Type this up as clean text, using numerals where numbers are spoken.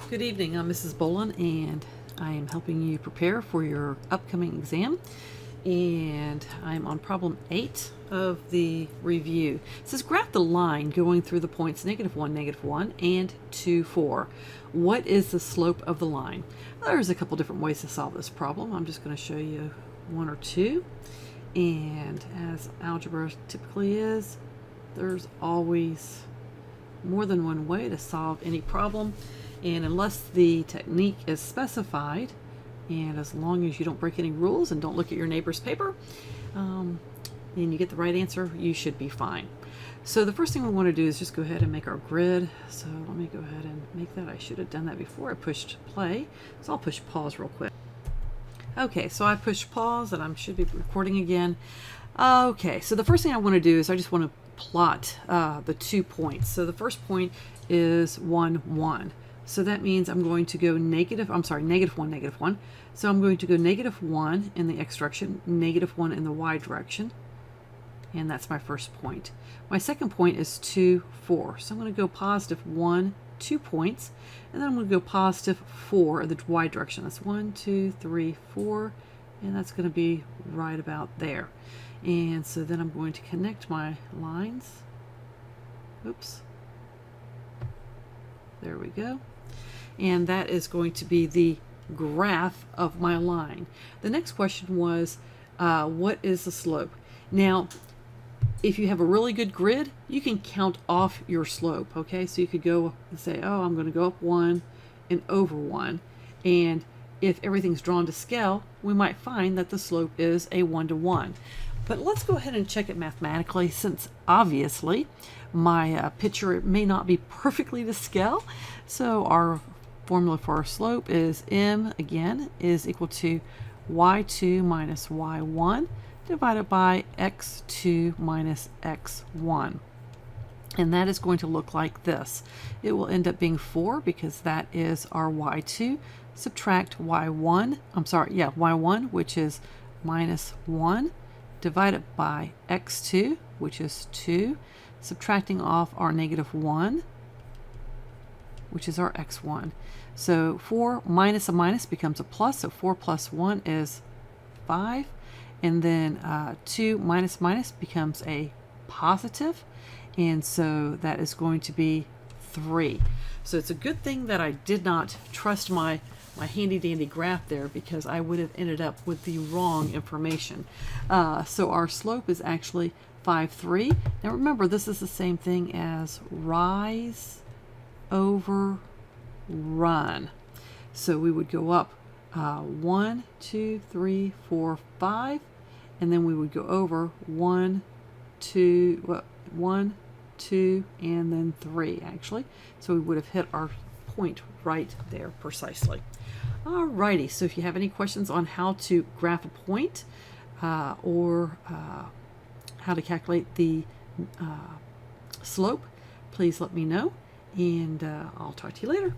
Good evening, I'm Mrs. Bolin, and I am helping you prepare for your upcoming exam. And I'm on problem 8 of the review. It says graph the line going through the points -1, -1, and 2, 4. What is the slope of the line? There's a couple different ways to solve this problem. I'm just going to show you one or two. And as algebra typically is, there's always more than one way to solve any problem. And unless the technique is specified, and as long as you don't break any rules and don't look at your neighbor's paper, and you get the right answer, you should be fine. So the first thing we want to do is just go ahead and make our grid. So let me go ahead and make that. I should have done that before I pushed play. So I'll push pause real quick. Okay, so I pushed pause and I should be recording again. Okay, so the first thing I want to do is I just want to plot the 2 points. So the first point is 1, 1. So that means I'm going to go -1, -1. So I'm going to go -1 in the x direction, -1 in the y direction. And that's my first point. My second point is 2, 4. So I'm going to go +1, 2 points. And then I'm going to go +4 in the y direction. That's 1, 2, 3, 4. And that's going to be right about there. And so then I'm going to connect my lines. Oops. There we go. And that is going to be the graph of my line. The next question was, what is the slope? Now, if you have a really good grid, you can count off your slope, okay? So you could go and say, oh, I'm going to go up 1 and over 1. And if everything's drawn to scale, we might find that the slope is a 1-to-1. But let's go ahead and check it mathematically, since obviously my picture may not be perfectly to scale. So our formula for our slope is m, again, is equal to y2 minus y1 divided by x2 minus x1. And that is going to look like this. It will end up being 4 because that is our y2. Subtract y1, y1, which is -1, divided by x2, which is 2, subtracting off our -1, which is our x1. So 4 minus a minus becomes a plus, so 4 plus 1 is 5. And then 2 minus minus becomes a positive, and so that is going to be 3. So it's a good thing that I did not trust my handy dandy graph there, because I would have ended up with the wrong information. So our slope is actually 5, 3. Now remember, this is the same thing as rise over run. So we would go up 1, 2, 3, 4, 5, and then we would go over 1, 2, 1, 2, and then 3 actually. So we would have hit our point right there precisely. Alrighty, so if you have any questions on how to graph a point or how to calculate the slope, please let me know, and I'll talk to you later.